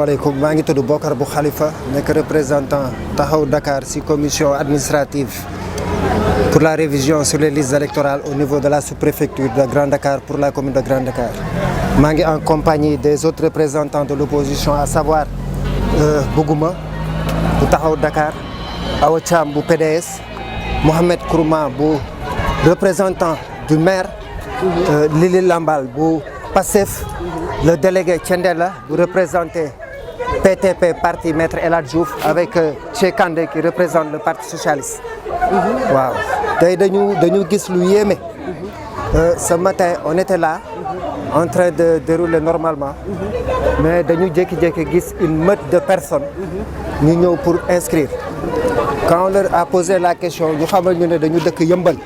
Maaleykum maa ngi tudd Bokar bu Khalifa nekk représentant taxaw Dakar ci commission administrative pour la révision sur les listes électorales au niveau de la sous-préfecture de Grand Dakar pour la commune de Grand Dakar. maa ngi en compagnie des autres représentants de l'opposition à savoir Bougouma bu taxaw Dakar, Awa Thiam bu PDS, Mohamed Kourouma bu représentant du maire, Lili Lambal bu PASTEF, le délégué Thiendella bu représenter PTP parti Maître El Hadji Diouf avec Cheikh Kandé qui représente le parti socialiste. waaw tey dañu gis lu yéeme. Ce matin on était là en train de dérouler normalement mais dañu jékki-jékki gis une meute de personnes ñu ñëw pour inscrire. Quand on leur a posé la question ñu xamal ñu ne dañu dëkk Yëmbal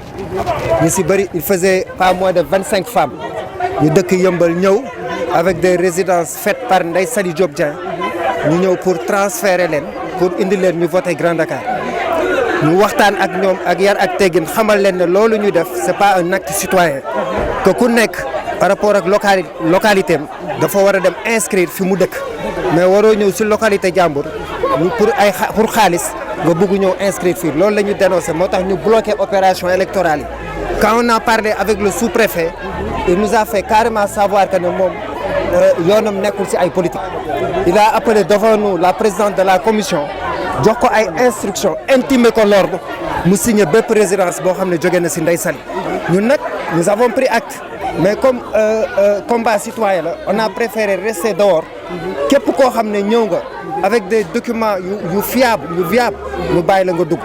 ñu si bëri il faisait pas moins de 25 femmes ñu dëkk Yëmbal ñëw avec des résidences faites par Ndeye Saly Diop Dieng ñu ñëw pour transférer leen pour indi leen ñu voter Grand Dakar ñu waxtaan ak ñoom ak yar ak teggin xamal leen ne loolu ñu def c'est pas un acte citoyen que ku nekk par rapport ak localité am dafa war a dem inscrire fi mu dëkk mais waroo ñëw si localité jàmbur pour xaalis nga bëgg ñëw inscrire fii loolu la ñu dénoncé moo tax ñu bloqué opération électorale yi. Quand on a parlé avec le sous-préfet il nous a fait carrément savoir que ne moom yoonam nekkul ci ay politique. Il a appelé devant nous la présidente de la commission jox ko ay instructions intimé ko l'ordre mu signé bépp résidence boo xam ne jóge na ci Ndeye Saly ñun nag nous avons pris acte mais comme combat citoyen la on a préféré rester dehors képp koo xam ne ñëw nga avec des documents yu fiable yu viable ñu bàyyi la nga dugg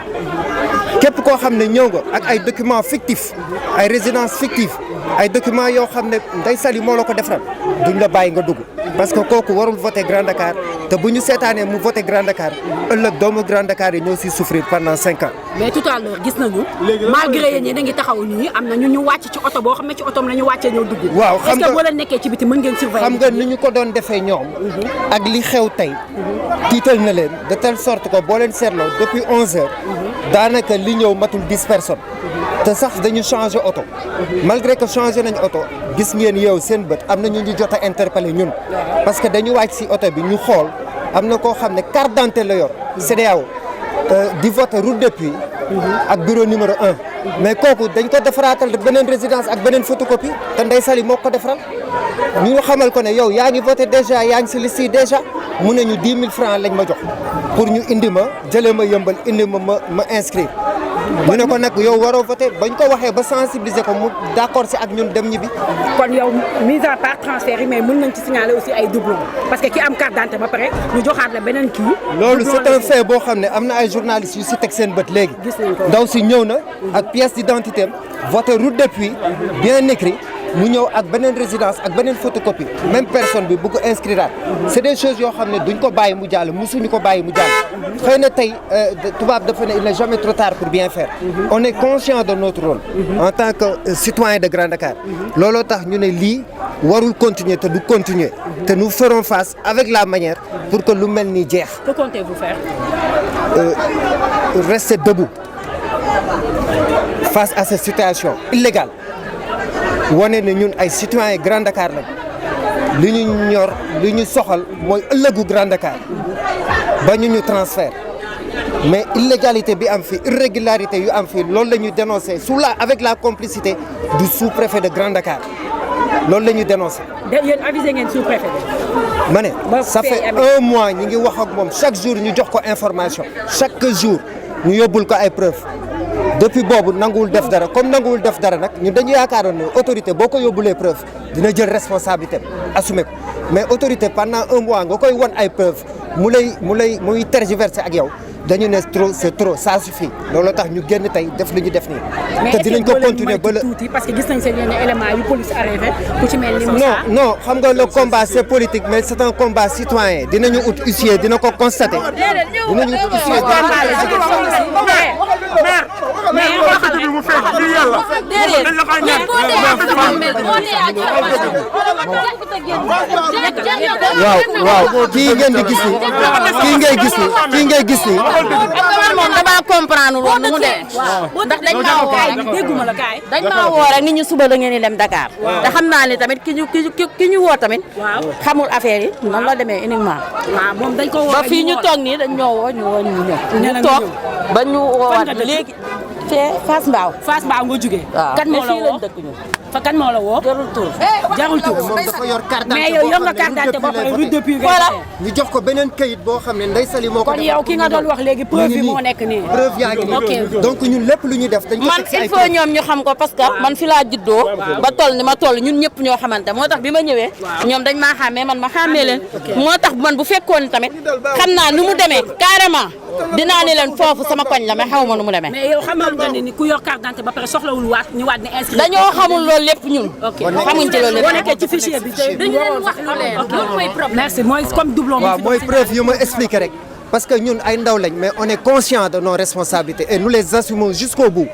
képp koo xam ne ñëw nga ak ay documents fictifs ay résidences fictives ay documents yoo xam ne Ndeye Saly moo la ko defaral duñ la bàyyi nga dugg parce que kooku warul voter Grand Dakar te bu ñu seetaanee mu voter Grand Dakar ëllëg doomu Grand Dakar yi ñoo siy souffrir pendant 5 ans. mais tout à l'heure gis nañu malgré yéen ñi da ngi taxaw nii am na ñu wàcc ci oto boo xam ne ci otoom la ñu wàccee ñëw dugg. waaw xam nga est-ce que boo leen nekkee ci biti mën ngeen surveiller. xam nga ni ñu ko doon defee ñoom. ak li xew tey. tiital na leen de telle sorte que boo leen seetloo depuis 11 heures. daanaka li ñëw matul 10 personnes. te sax dañu changé oto. malgré que changé nañu oto gis ngeen yow seen bët am na ñu jot a interpellé ñun. parce que dañu wàcc si oto bi ñu xool am na koo xam ne carte d'identité la yor. CEDEAO di voter route de Puy ak bureau numéro 1. mais kooku dañ ko defaraatal beneen résidence ak beneen photocopie te Ndeye Saly moo ko defaral ñu xamal ko ne yow yaa ngi voté déjà yaa ngi si liste yi déjà mu ne ñu 10 000 francs lañ ma jox pour ñu indi ma jëlee ma Yëmbal indi ma inscrire. ñu ne ko nag yow waroo voté bañ ko waxee ba sensibiliser ko mu d'accord si ak ñun dem ñibbi. kon yow mise à part transfert yi mais mën nañ ci signaler aussi ay doublons parce que ki am carte d'identité ba pare ñu joxaat la beneen kii. loolu c'est un fait boo xam ne am na ay journalistes yu si teg seen bët léegi. gis nañ ko ndaw si ñëw na ak pièce d'identité am voté route de Puy bien écrit mu ñëw ak beneen résidence ak beneen photocopie même personne bi bu ko inscriraat c'est des choses yoo xam ne duñ ko bàyyi mu jàll musuñu ko bàyyi mu jàll. xëy na tey tubaab dafa ne il n'est jamais trop tard pour bien faire. on est conscient de notre rôle. en tant que citoyen de Grand Dakar. looloo tax ñu ne lii warul continuer te du continuer. te nous ferons face avec la manière pour que lu mel ni jeex. que comptez-vous faire? Rester debout face à cette situation illégale. wane ne ñun ay citoyens Grand Dakar lañ li ñu ñor li ñu soxal mooy ëllëgu Grand Dakar ba ñu transfert mais illégalité bi am fi irrégularité yu am fi loolu la ñuy dénoncer avec la complicité du sous-préfet de Grand Dakar loolu la ñuy dénoncer. yéen avisé ngeen sous-préfet bi. ma ne ça fait 1 mois ñi ngi wax ak moom chaque jour ñu jox ko information chaque jour ñu yóbbul ko ay preuves. depuis boobu nanguwul def dara comme nanguwul def dara nag ñun dañu yaakaaroon ne autorité boo ko yóbbulee preuve dina jël responsabilité assumer ko mais autorité pendant 1 mois nga koy won ay preuve muy tergiverser ak yow dañu ne trop c'est trop ça suffit looloo tax ñu génn tey def li ñu def nii. te dinañ ko continuer ba la parce que gis nañ seen yenn éléments yu police arrêté ku ci mel ni Moussa. non xam nga le combat c'est politique mais c'est un combat citoyen dinañu ut huissier dina ko constater dinañu ut huissier. waaw kii ngeen di gis ni kii ngay gis ni moom dama comprendre woon nu mu demee ndax dañ maa woo dégguma la kaay dañ maa woo rek nit ñu suba da ngeen di dem Dakar te xam naa ne tamit ki ñu woo tamit xamul affaire yi noonu la demee uniquement waaw moom dañ ko woo ba fii ñu toog nii dañ ñoo woo ñu ñëw toog ba ñu woowaat léegi fee Fass Mbao nga jógee kan moo la woo fa kan moo la woo jarul tur moom dafa yor carte mais yow yor nga carte d'identité ba pare rue depuis voilà ñu jox ko beneen kayit boo xam ne Ndeye Saly moo ko kon yow ki nga doon wax léegi preuve yi moo nekk nii preuve yaa ngi nii donc ñun lépp lu ñu def dañ ko man il faut ñoom ñu xam ko parce que man fi laa juddoo ba toll ni ma toll ñun ñëpp ñoo xamante moo tax bi ma ñëwee ñoom dañ maa xàmmee man ma xàmmee leen moo tax man bu fekkoon tamit xam naa nu mu demee carrément dinaa ne leen foofu sama koñ la mais xaw ma nu mu demee mais yow xamal nga ni ku yor carte d'identité ba pare soxlawul waat ñu waat ne inscrit dañoo xamul loolu lépp ñun xamuñ ci loolu lépp boo nekkee ci fichier bi dañu leen wax lu leer loolu mooy problème merci mooy comme doublon waaw mooy preuve yu ma expliqué rek parce que ñun ay ndaw lañ mais on est conscient de nos responsabilités et nous les assumons jusqu'au bout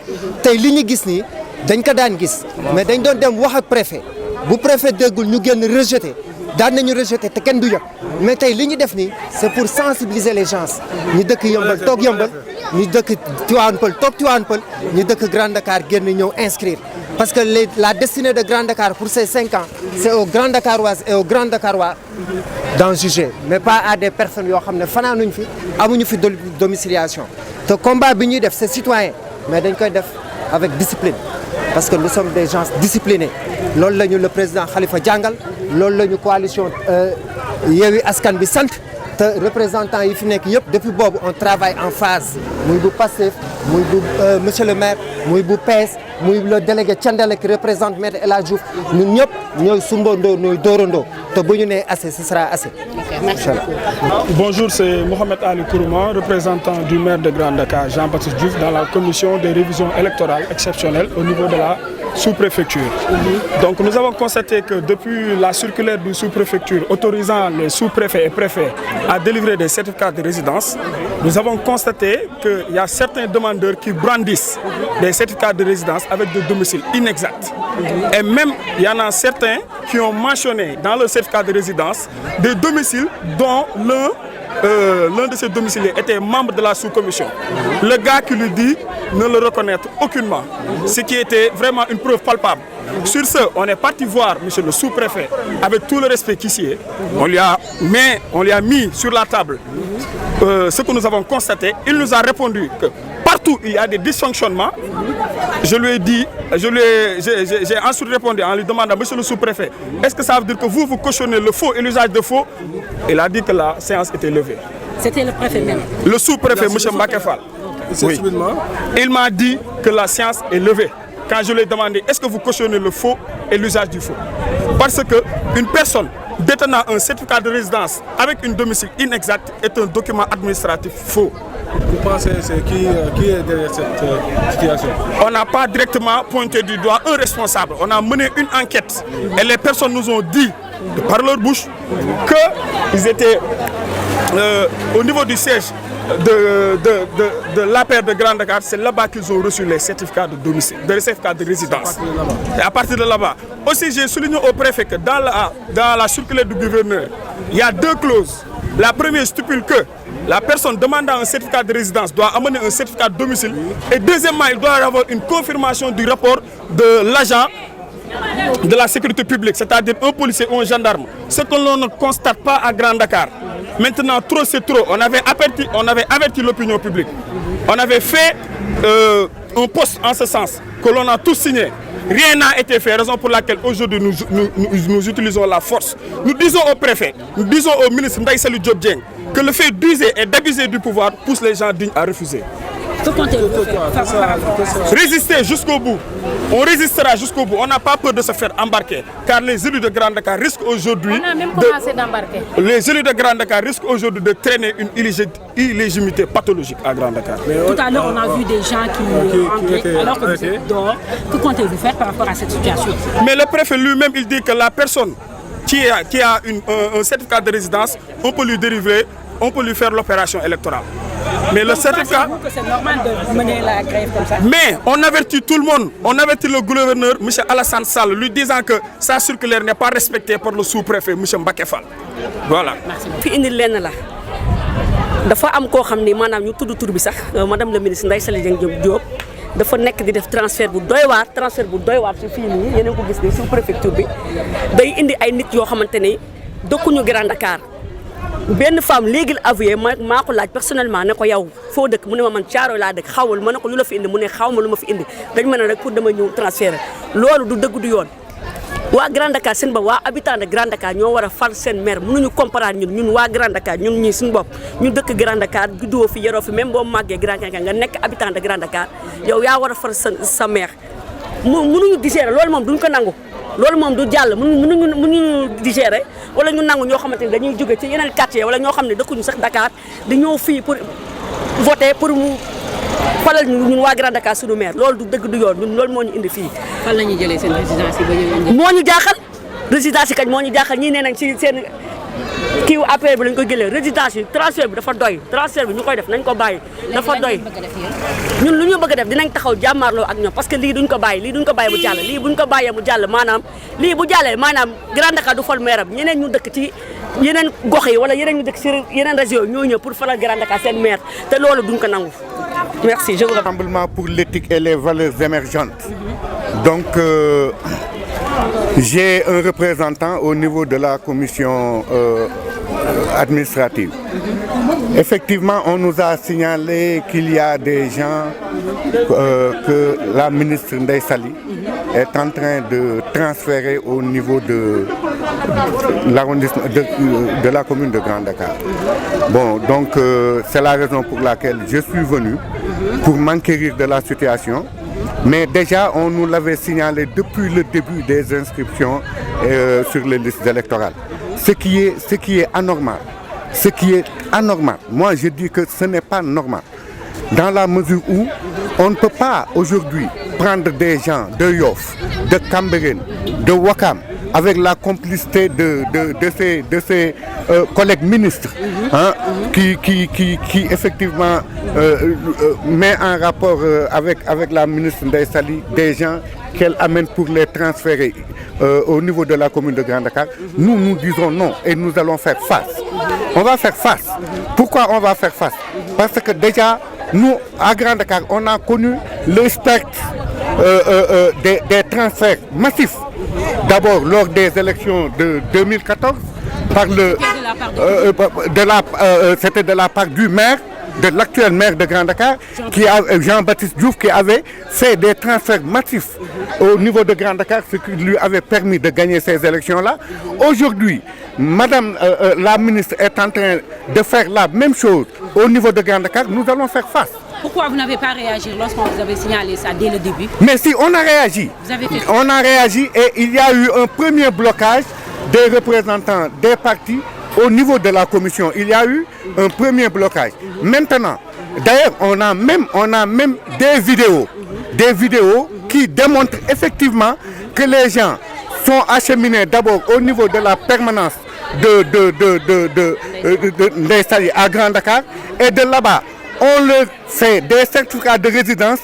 tey li ñu gis nii dañ ko daan gis mais dañ doon dem wax ak préfet bu préfet déggul ñu génn rejeté daan nañu rejeté te kenn du yëg mais tey li ñu def nii c'est pour sensibiliser les gens ñu dëkk Yeumbeul toog Yeumbeul ñu dëkk Tivaouane Peulh toog Tivaouane Peulh ñu dëkk Grand Dakar génn ñëw inscrire parce que la destinée de Grand Dakar pour ces 5 ans c'est aux Grand Dakaroises et aux Grand Dakarois d'en juger mais pas à des personnes yoo xam ne fanaanuñ fi amuñu fi domiciliation te combat bi ñuy def c'est citoyen mais dañ koy def avec discipline parce que nous sommes des gens disciplinés loolu la ñu le président Khalifa jàngal loolu la ñu coalition Yewwi Askan bi sant te représentants yi fi nekk yëpp depuis boobu on travaille en phase muy bu Pastef muy bu monsieur le maire muy bu PS muy le délégué Thiendella qui représente Maître El Hadji Diouf ñun ñëpp ñooy sumbandoo ñooy dóorandoo te bu ñu nee assez ce sera assez. Inchallah. Bonjour, c'est Mohamed Ali Kourouma, représentant du maire de Grand Dakar, Jean-Baptiste Diouf, dans la commission des révisions électorales exceptionnelles au niveau de la sous-préfecture. Donc nous avons constaté que depuis la circulaire du sous-préfecture autorisant les sous-préfets et préfets à délivrer des certificats de résidence, nous avons constaté qu'il y a certains demandeurs qui brandissent des certificats de résidence avec des domiciles inexacts. Et même, il y en a certains qui ont mentionné dans leur certificat de résidence des domiciles dont l'un de ces domiciliés était membre de la sous-commission. Le gars qui lui dit ne le reconnaître aucunement, ce qui était vraiment une preuve palpable. Sur ce, on est parti voir monsieur le sous-préfet avec tout le respect qui s'y est. On lui a mis sur la table ce que nous avons constaté. Il nous a répondu que partout il y a des dysfonctionnements. Je lui ai dit, j'ai ensuite répondu en lui demandant, monsieur le sous-préfet, est-ce que ça veut dire que vous cautionnez le faux et l'usage de faux? Il a dit que la séance était levée. C'était le préfet même. Le sous-préfet, monsieur Mbacké Fall. Oui. Il m'a dit que la séance est levée. Quand je lui ai demandé, est-ce que vous cautionnez le faux et l'usage du faux? Parce qu'une personne détenant un certificat de résidence avec une domicile inexact est un document administratif faux. Vous pensez qui est derrière cette situation? On n'a pas directement pointé du doigt un responsable. On a mené une enquête et les personnes nous ont dit, par leur bouche, qu'ils étaient au niveau du siège de l'APR de Grand Dakar. C'est là-bas qu'ils ont reçu les certificats de domicile, les certificats de résidence. Et à partir de là-bas. Aussi, j'ai souligné au préfet que dans la circulaire du gouverneur, il y a 2 clauses. La première stipule que la personne demandant un certificat de résidence doit amener un certificat de domicile. Et deuxièmement, il doit y avoir une confirmation du rapport de l'agent de la sécurité publique, c'est-à-dire un policier ou un gendarme. Ce que l'on ne constate pas à Grand Dakar. Maintenant, trop c'est trop. On avait averti l'opinion publique. On avait fait un poste en ce sens que l'on a tous signé. Rien n'a été fait, raison pour laquelle aujourd'hui nous utilisons la force. Nous disons au préfet, nous disons au ministre Ndeye Saly Diop Dieng que le fait d'user et d'abuser du pouvoir pousse les gens dignes à refuser. Résister jusqu'au bout. On résistera jusqu'au bout. On n'a pas peur de se faire embarquer. Car les élus de Grand Dakar risquent aujourd'hui. On a même commencé d'embarquer. Les élus de Grand Dakar risquent aujourd'hui de traîner une illégitimité pathologique à Grand Dakar. Tout à l'heure, on a vu des gens qui entraient alors que vous êtes dehors. Que comptez-vous faire par rapport à cette situation? Mais le préfet lui-même, il dit que la personne qui a un certificat de résidence, on peut lui dériver, on peut lui faire l'opération électorale. Mais le certificat... Que c'est normal de mener la grève comme ça. Mais on avertit tout le monde, on avertit le gouverneur, M. Alassane Sall, lui disant que sa circulaire n'est pas respectée par le sous-préfet, M. Mbacké Fall. Voilà. fi indi lenn la dafa am koo xam ni maanaam ñu tudd tur bi sax madame le ministre Ndeye Saly Diop dafa nekk di def transfert bu doy waar ci fii nii yéen a ko gis nii sous préfecture bi day indi ay nit yoo xamante ni dëkkuñu Grand Dakar benn femme léegi la avoué maa ko laaj personnellement ne ko yow foo dëkk mu ne ma man Thiaroye laa dëkk xawul ma ne ko lu la fi indi mu ne xaw ma lu ma fi indi dañ ma ne rek pour dama ñëw transfert loolu du dëgg du yoon. waa Grand Dakar seen bopp waa habitant de Grand Dakar ñoo war a fal seen maire mënuñu comparer ñun waa Grand Dakar ñun ñii suñu bopp ñu dëkk Grand Dakar juddoo fi yaroo fi même boo màggee Grand Dakar nga nekk habitant de Grand Dakar yow yaa war a fal sa maire mënuñu digérer loolu moom duñ ko nangu loolu moom du jàll mënuñu digérer wala ñu nangu ñoo xamante ni dañuy jóge ci yeneen quartier wala ñoo xam ne dëkkuñu sax Dakar di ñëw fii pour voter pour mu falal ñun waa Grand Dakar suñu maire loolu du dëgg du yoon ñun loolu moo ñu indi fii. fan la ñuy jëlee seen résidence yi ba ñu indi. moo ñu jaaxal résidence yi kañ moo ñu jaaxal ñii nee nañ ci seen kii wu APR bi lañ ko jëlee résidence yi transfert bi dafa doy transfert bi ñu koy def nañ ko bàyyi. dafa doy ñun lu ñu bëgg a def dinañ taxaw jàmmaarloo ak ñoom parce que lii duñ ko bàyyi bu jàll lii buñ ko bàyyee mu jàll maanaam lii bu jàllee maanaam Grand Dakar du fal maire am ñeneen ñu dëkk ci yeneen gox yi wala yeneen ñu dëkk ci yeneen région ñoo ñëw pour falal Grand Dakar seen maire te loolu duñ ko nangu. Merci, je vous remercie. Rassemblement pour l'éthique et les valeurs émergentes. Donc, j'ai un représentant au niveau de la commission administrative. Effectivement, on nous a signalé qu'il y a des gens que la ministre Ndeye Saly est en train de transférer au niveau de l'arrondissement de la commune de Grand Dakar. Bon, donc c'est la raison pour laquelle je suis venu pour m'enquérir de la situation. Mais déjà, on nous l'avait signalé depuis le début des inscriptions sur les listes électorales. Ce qui est anormal. Ce qui est anormal. Moi, je dis que ce n'est pas normal. Dans la mesure où on ne peut pas aujourd'hui prendre des gens de Yoff, de Cambérène, de Ouakam, avec la complicité de ces collègues ministres, hein, qui effectivement met en rapport avec la ministre Ndeye Saly des gens qu'elle amène pour les transférer au niveau de la commune de Grand Dakar. Nous disons non et nous allons faire face. On va faire face. Pourquoi on va faire face? Parce que déjà, nous, à Grand Dakar, on a connu le spectre des transferts massifs. D'abord lors des élections de 2014, c'était de la part du maire, de l'actuel maire de Grand Dakar, Jean-Baptiste Diouf, qui avait fait des transferts massifs au niveau de Grand Dakar, ce qui lui avait permis de gagner ces élections-là. Aujourd'hui, Madame la ministre est en train de faire la même chose au niveau de Grand Dakar. Nous allons faire face. Pourquoi vous n'avez pas réagi lorsqu'on vous avait signalé ça dès le début? Mais si, on a réagi. Vous avez fait... On a réagi et il y a eu un premier blocage des représentants des partis au niveau de la commission. Il y a eu un premier blocage. Maintenant, d'ailleurs, on a même des vidéos qui démontrent effectivement que les gens sont acheminés d'abord au niveau de la permanence de Ndeye Saly à Grand Dakar et de là-bas. On leur fait des certificats de résidence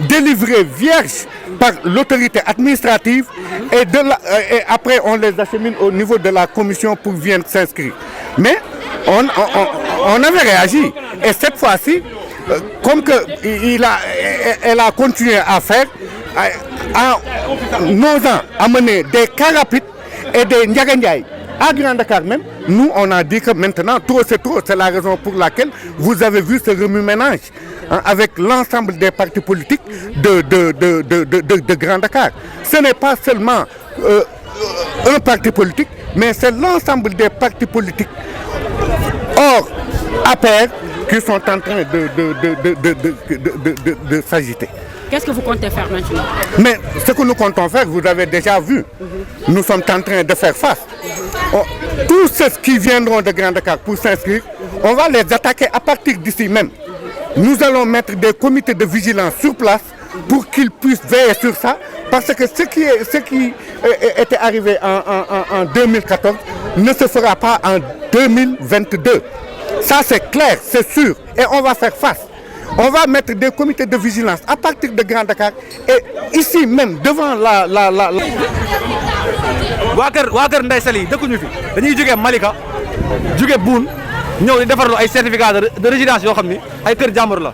délivrés vierges par l'autorité administrative et après on les achemine au niveau de la commission pour venir s'inscrire. Mais on avait réagi et cette fois-ci, comme elle a continué à faire, en osant amener des cars rapides et des Ndiaga Ndiaye à Grand Dakar même, nous on a dit que maintenant trop c'est trop. C'est la raison pour laquelle vous avez vu ce remue-ménage avec l'ensemble des partis politiques de Grand Dakar. Ce n'est pas seulement un parti politique, mais c'est l'ensemble des partis politiques hors APR qui sont en train de s'agiter. Qu'est-ce que vous comptez faire maintenant? Mais ce que nous comptons faire, vous avez déjà vu. Nous sommes en train de faire face. Tous ceux qui viendront de Grand Dakar pour s'inscrire, on va les attaquer à partir d'ici même. Nous allons mettre des comités de vigilance sur place pour qu'ils puissent veiller sur ça. Parce que ce qui était arrivé en 2014 ne se fera pas en 2022. Ça c'est clair, c'est sûr. Et on va faire face. On va mettre des comités de vigilance à partir de Grand Dakar et ici même devant la. waa kër Ndeye Saly dëkkuñu fi dañuy jógee Malika jógee Boune ñëw di defarlu ay certificat de résidence yoo xam ni ay kër jàmbur la.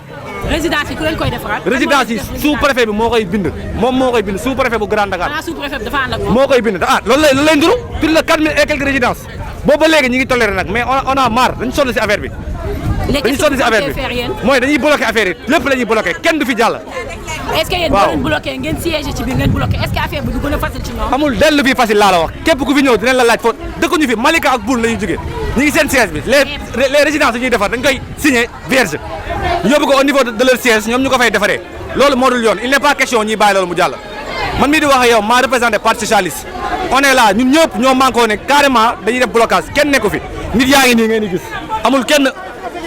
résidence yi ku leen koy defaral. résidence yi sous préfet bi moo koy bind moom moo koy bind sous préfet bu Grand Dakar. sous préfet bi dafa ànd ak moom moo koy bind loolu lay nduru plus de 4000 et quelques résidences boobu ba léegi ñu ngi toléré nag mais on a marre dañu sonn si affaire bi. dañu sonn si affaire bi mooy dañuy bloqué affaire yi lépp la ñuy bloqué kenn du fi jàll. est-ce que yéen boo leen bloqué ngeen siégé ci biir ngeen bloqué est-ce que affaire bi du gën a facile ci ñoom. amul dellu fii facile laa la wax képp ku fi ñëw dinañ la laaj foofu dëkkuñu fi Malika ak Boune la ñuy jógee ñu ngi seen siège bi les résidences yi ñuy defar dañ koy signé vierge yóbbu ko au niveau de leur siège ñoom ñu ko fay defaree loolu moo dul yoon il n'est pas question ñuy bàyyi loolu mu jàll. man mii di wax ak yow maa représenté parti socialiste on est là ñun ñëpp ñoo manqué ne carrément dañuy def blocage kenn nekku fi nit yaa ngi nii ngeen di gis amul kenn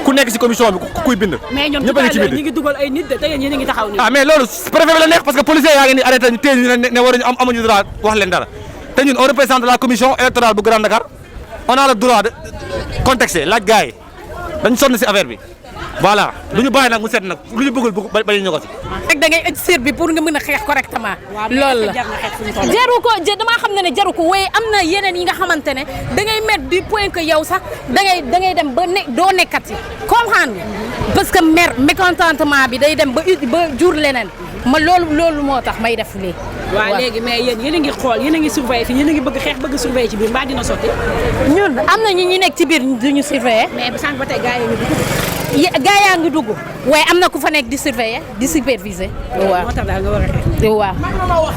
ku nekk ci commission bi kuy bind. mais ñoom ñu ngi dugal ay nit de te yéen ñi ngi taxaw nii. mais loolu préfet bi la nekk parce que policiers yaa ngi ni arrêté ñu téye ñu ne waruñu amuñu droit wax leen dara te ñun on représente la commission électorale bu Grand Dakar on a le droit de contexter laaj gars yi dañ sonn ci affaire bi voilà lu ñu bàyyi nag mu set nag lu ñu bëggul bañ ñu ko ci. rek da ngay ëj sir bi pour nga mën a xeex correctement. loolu la jaru ko damaa xam ne jaru ko waaye am na yeneen yi nga xamante ne da ngay mettre du point que yow sax da ngay dem ba doo nekkati comprendre nga parce que mécontentement bi day dem ba jur leneen ma loolu moo tax may def lii. waaw léegi mais yéen a ngi xool yéen a ngi surveiller fii yéen a ngi bëgg xeex bëgg surveiller ci biir mbaa dina sotti. ñun am na ñi nekk ci biir duñu surveiller. mais sànq ba tey gars yi gaa yaa ngi dugg waaye am na ku fa nekk di surveiller di superviser. waaw moo tax daal nga war a xeex. waaw.